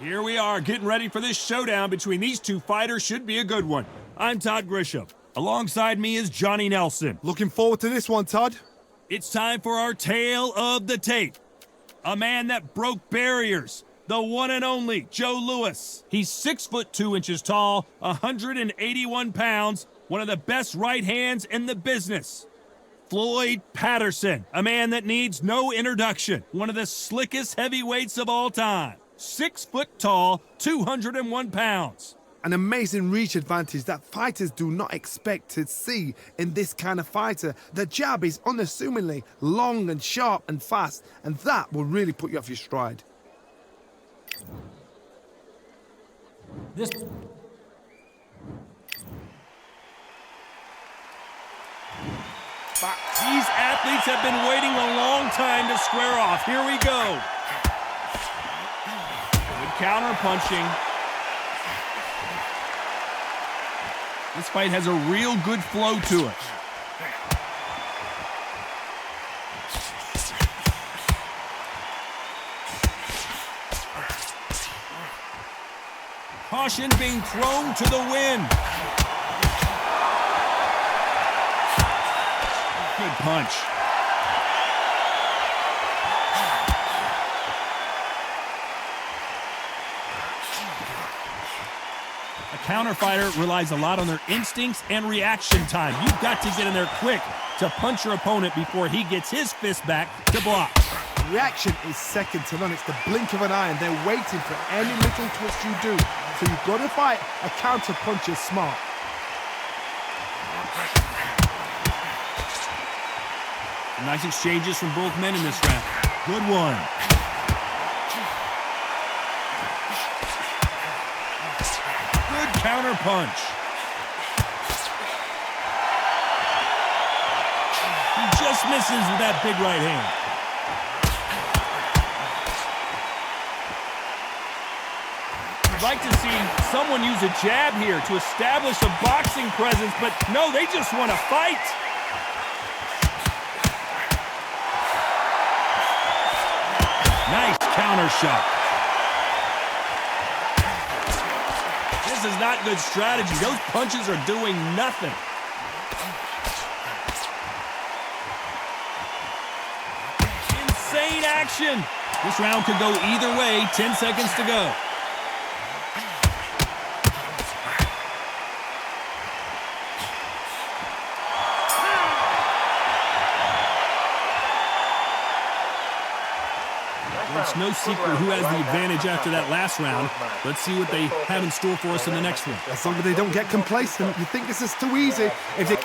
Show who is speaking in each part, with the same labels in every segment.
Speaker 1: Here we are, getting ready for this showdown between these two fighters. Should be a good one. I'm Todd Grisham. Alongside me is Johnny Nelson.
Speaker 2: Looking forward to this one, Todd.
Speaker 1: It's time for our tale of the tape. A man that broke barriers. The one and only Joe Louis. He's 6'2" tall, 181 pounds, one of the best right hands in the business. Floyd Patterson, a man that needs no introduction, one of the slickest heavyweights of all time. 6 foot tall, 201 pounds.
Speaker 2: An amazing reach advantage that fighters do not expect to see in this kind of fighter. The jab is unassumingly long and sharp and fast, and that will really put you off your stride.
Speaker 1: These athletes have been waiting a long time to square off. Here we go. Good counter punching. This fight has a real good flow to it. Caution being thrown to the wind. Good punch. A counter fighter relies a lot on their instincts and reaction time. You've got to get in there quick to punch your opponent before he gets his fist back to block.
Speaker 2: Reaction is second to none. It's the blink of an eye, and they're waiting for any little twist you do. So you've got to fight a counter puncher smart.
Speaker 1: Nice exchanges from both men in this round. Good one. Good counter punch. He just misses with that big right hand. I'd like to see someone use a jab here to establish a boxing presence, but no, they just want to fight. Nice counter shot. This is not good strategy. Those punches are doing nothing. Insane action. This round could go either way. 10 seconds to go. It's no secret who has the advantage after that last round. Let's see what they have in store for us in the next one.
Speaker 2: As long as they don't get complacent, you think this is too easy. If they...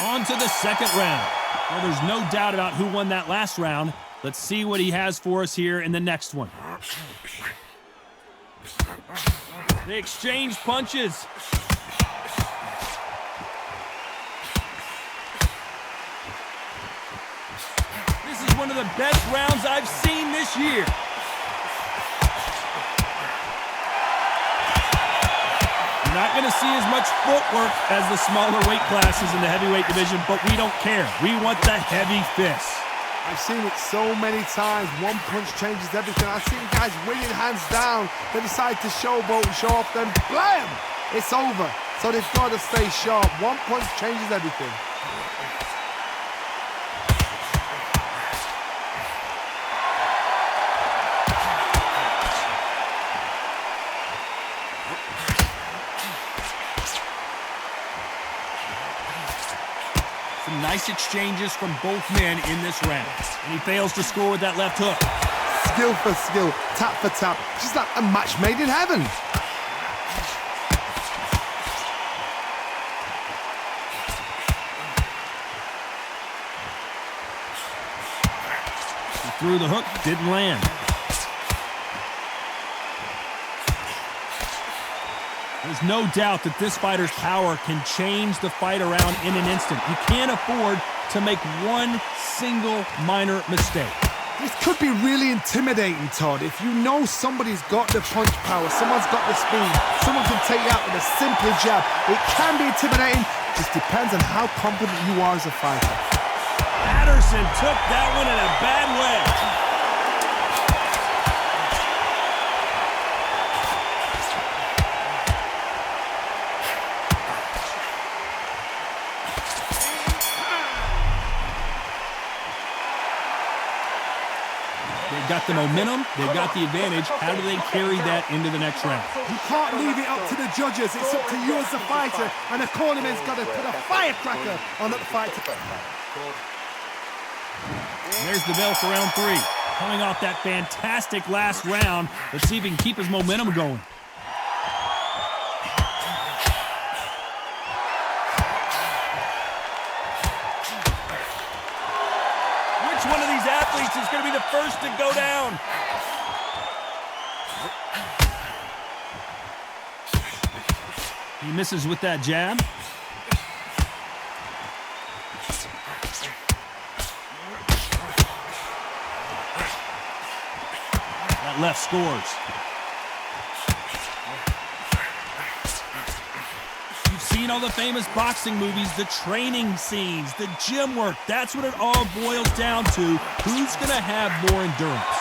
Speaker 1: On to the second round. Well, there's no doubt about who won that last round. Let's see what he has for us here in the next one. They exchange punches. One of the best rounds I've seen this year. You're not going to see as much footwork as the smaller weight classes in the heavyweight division, but we don't care. We want the heavy fists.
Speaker 2: I've seen it so many times. One punch changes everything. I've seen guys winning hands down. They decide to showboat and show off, then blam! It's over. So they've got to stay sharp. One punch changes everything.
Speaker 1: Some nice exchanges from both men in this round. And he fails to score with that left hook.
Speaker 2: Skill for skill, tap for tap. Just like a match made in heaven.
Speaker 1: He threw the hook, didn't land. There's no doubt that this fighter's power can change the fight around in an instant. You can't afford to make one single minor mistake.
Speaker 2: This could be really intimidating, Todd. If you know somebody's got the punch power, someone's got the speed, someone can take you out with a simple jab. It can be intimidating. Just depends on how confident you are as a fighter.
Speaker 1: Patterson took that one in a bad way. They've got the momentum, they've got the advantage. How do they carry that into the next round?
Speaker 2: You can't leave it up to the judges. It's up to you as the fighter, and the cornerman's got to put a firecracker on that fighter.
Speaker 1: And there's the bell for round 3. Coming off that fantastic last round, let's see if he can keep his momentum going. Which one of these athletes is going to be the first to go down? He misses with that jab. That left scores. You've seen all the famous boxing movies, the training scenes, the gym work. That's what it all boils down to. Who's going to have more endurance?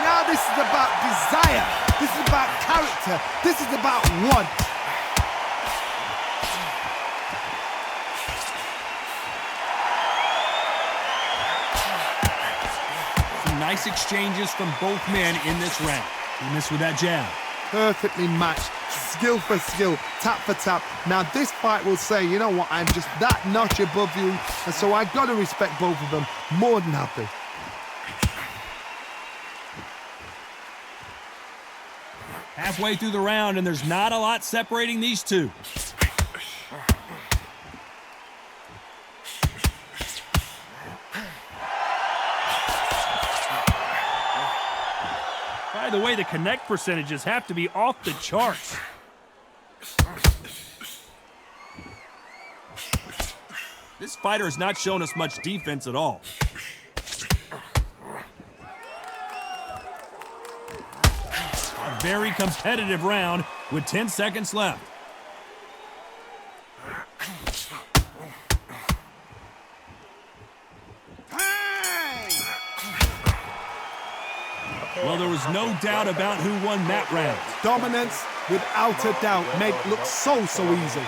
Speaker 2: Now this is about desire. This is about character. This is about want.
Speaker 1: Nice exchanges from both men in this round. He missed with that jab.
Speaker 2: Perfectly matched, skill for skill, tap for tap. Now this fight will say, you know what, I'm just that notch above you, and so I got to respect both of them. More than happy.
Speaker 1: Halfway through the round, and there's not a lot separating these two. By the way, the connect percentages have to be off the charts. This fighter has not shown us much defense at all. A very competitive round with 10 seconds left. Well, there was no doubt about who won that round.
Speaker 2: Dominance, without a doubt, made it look so easy.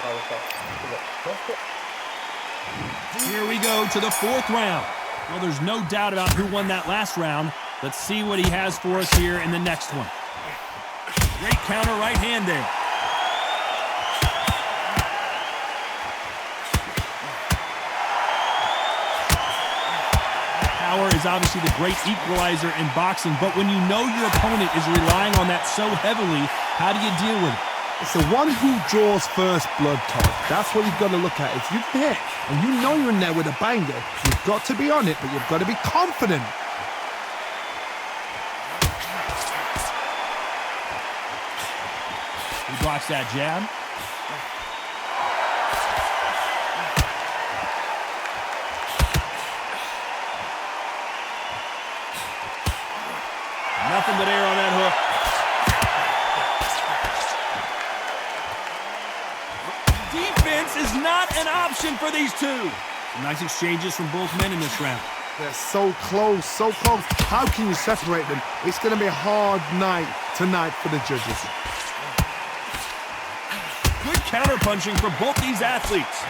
Speaker 1: Here we go to the 4th round. Well, there's no doubt about who won that last round. Let's see what he has for us here in the next one. Great counter right hand there. Power is obviously the great equalizer in boxing, but when you know your opponent is relying on that so heavily, how do you deal with it?
Speaker 2: It's the one who draws first blood, Todd. That's what you've got to look at. If you hit and you know you're in there with a banger, you've got to be on it, but you've got to be confident.
Speaker 1: He blocks that jab. Nothing but air on that hook. Defense is not an option for these two. Nice exchanges from both men in this round.
Speaker 2: They're so close, so close. How can you separate them? It's going to be a hard night tonight for the judges.
Speaker 1: Good counter-punching for both these athletes.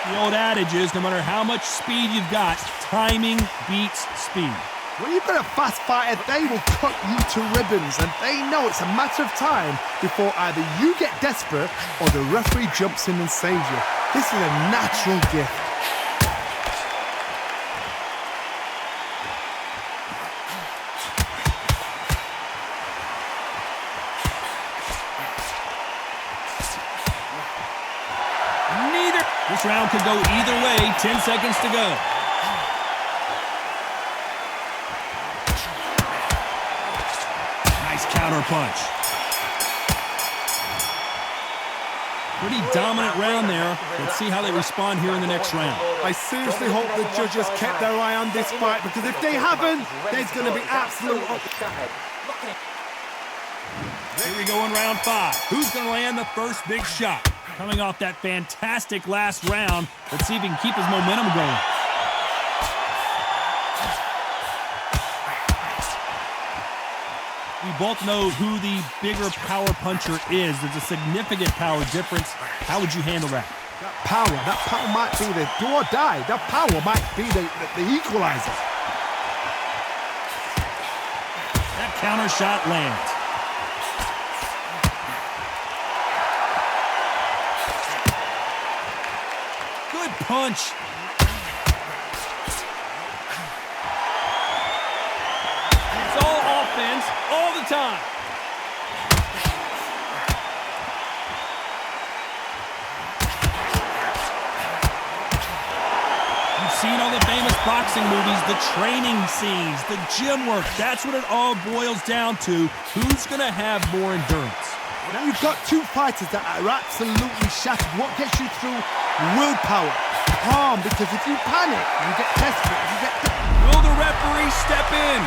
Speaker 1: The old adage is, no matter how much speed you've got, timing beats speed.
Speaker 2: When you've got a fast fighter, they will cut you to ribbons, and they know it's a matter of time before either you get desperate or the referee jumps in and saves you. This is a natural gift.
Speaker 1: This round could go either way. 10 seconds to go. Nice counter punch. Pretty dominant round there. Let's see how they respond here in the next round.
Speaker 2: I seriously hope the judges kept their eye on this fight, because if they haven't, there's going to be absolute...
Speaker 1: Here we go in round 5. Who's going to land the first big shot? Coming off that fantastic last round, let's see if he can keep his momentum going. We both know who the bigger power puncher is. There's a significant power difference. How would you handle that?
Speaker 2: That power might be the do or die. That power might be the equalizer.
Speaker 1: That counter shot lands. Good punch. It's all offense all the time. Seen all the famous boxing movies, the training scenes, the gym work. That's what it all boils down to. Who's going to have more endurance?
Speaker 2: Now you've got two fighters that are absolutely shattered. What gets you through? Willpower. Calm, because if you panic, you get desperate.
Speaker 1: Will the referee step in?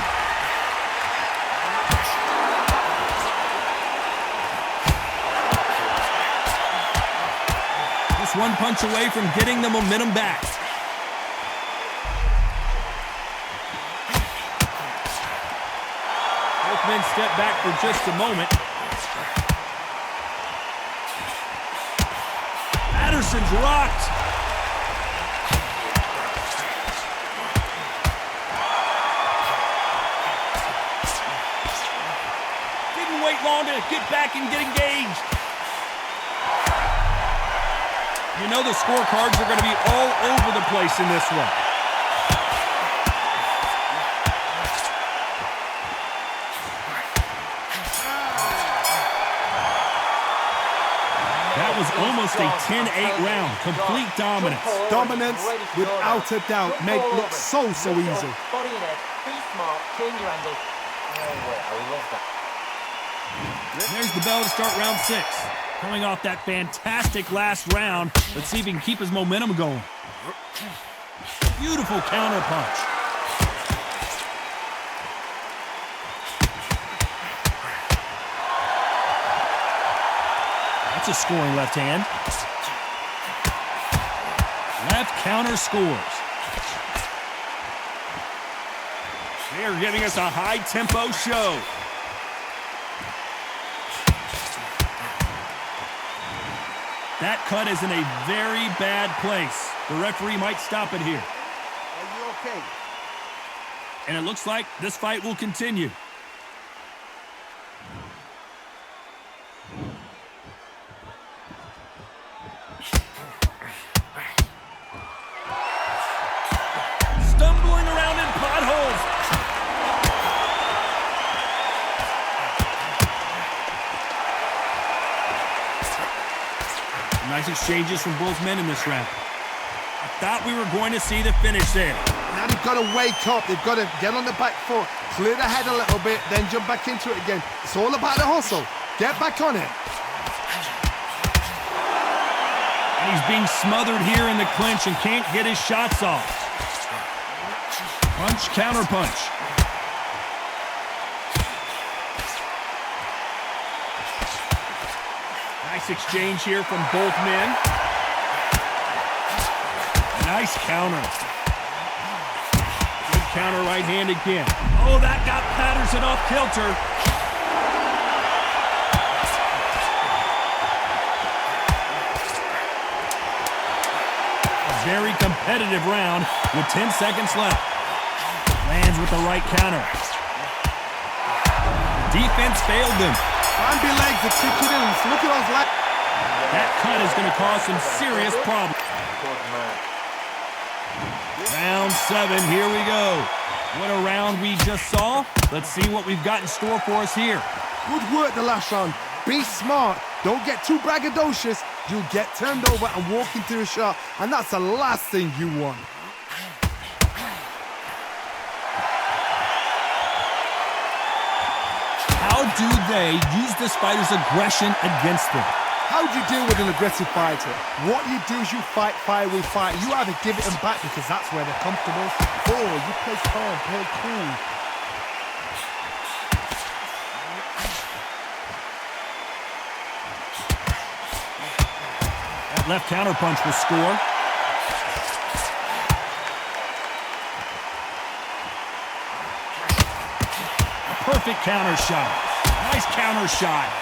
Speaker 1: Just one punch away from getting the momentum back. Men step back for just a moment. Patterson's rocked. Didn't wait long to get back and get engaged. You know the scorecards are going to be all over the place in this one. That was almost a 10-8 round. Complete dominance.
Speaker 2: Dominance, without a doubt, made it look so easy.
Speaker 3: Body and head, be smart, change your angle. Oh, I love that.
Speaker 1: There's the bell to start round 6. Coming off that fantastic last round, let's see if he can keep his momentum going. Beautiful counter punch. That's a scoring left hand. Left counter scores. They're giving us a high-tempo show. That cut is in a very bad place. The referee might stop it here.
Speaker 2: Are you okay?
Speaker 1: And it looks like this fight will continue. Stumbling around in potholes. Nice exchanges from both men in this round. I thought we were going to see the finish there.
Speaker 2: Now they've got to wake up. They've got to get on the back foot, clear the head a little bit, then jump back into it again. It's all about the hustle. Get back on it.
Speaker 1: And he's being smothered here in the clinch and can't get his shots off. Punch, counter punch. Nice exchange here from both men. Nice counter. Good counter right hand again. Oh, that got Patterson off kilter. A very competitive round with 10 seconds left. Lands with the right counter. Defense failed them.
Speaker 2: Bambi legs are kicking in. So look at those legs.
Speaker 1: That cut is going to cause some serious problems. Round 7, here we go. What a round we just saw. Let's see what we've got in store for us here.
Speaker 2: Good work the last round. Be smart. Don't get too braggadocious. You'll get turned over and walk into a shot, and that's the last thing you want.
Speaker 1: How do they use this fighter's aggression against them?
Speaker 2: How do you deal with an aggressive fighter? What you do is you fight fire with fire. You either give it them back because that's where they're comfortable, or you play calm, play cool.
Speaker 1: That left counter punch will score. A perfect counter shot. Nice counter shot.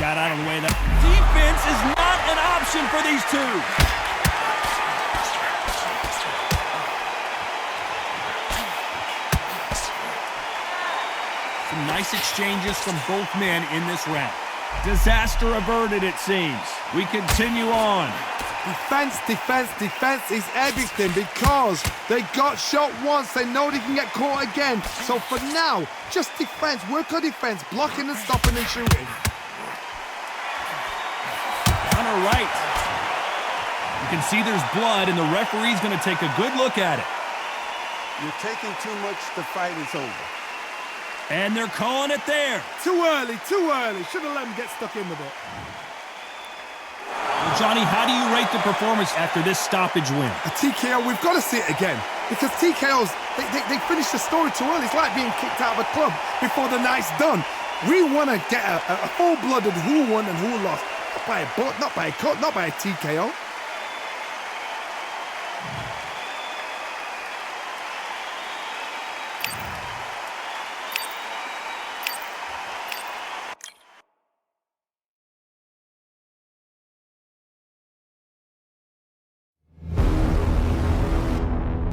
Speaker 1: Got out of the way. That defense is not an option for these two. Some nice exchanges from both men in this round. Disaster averted, it seems. We continue on.
Speaker 2: Defense, defense, defense is everything because they got shot once. They know they can get caught again. So for now, just defense. Work on defense. Blocking and stopping and shooting.
Speaker 1: On her right. You can see there's blood, and the referee's going to take a good look at it.
Speaker 4: You're taking too much. The fight is over.
Speaker 1: And they're calling it there.
Speaker 2: Too early, too early. Should have let him get stuck in with it.
Speaker 1: Well, Johnny, how do you rate the performance after this stoppage win?
Speaker 2: A TKO, we've got to see it again. Because TKOs, they finish the story too early. It's like being kicked out of a club before the night's done. We want to get a full-blooded who won and who lost. Not by a butt, not by a cut, not by a TKO.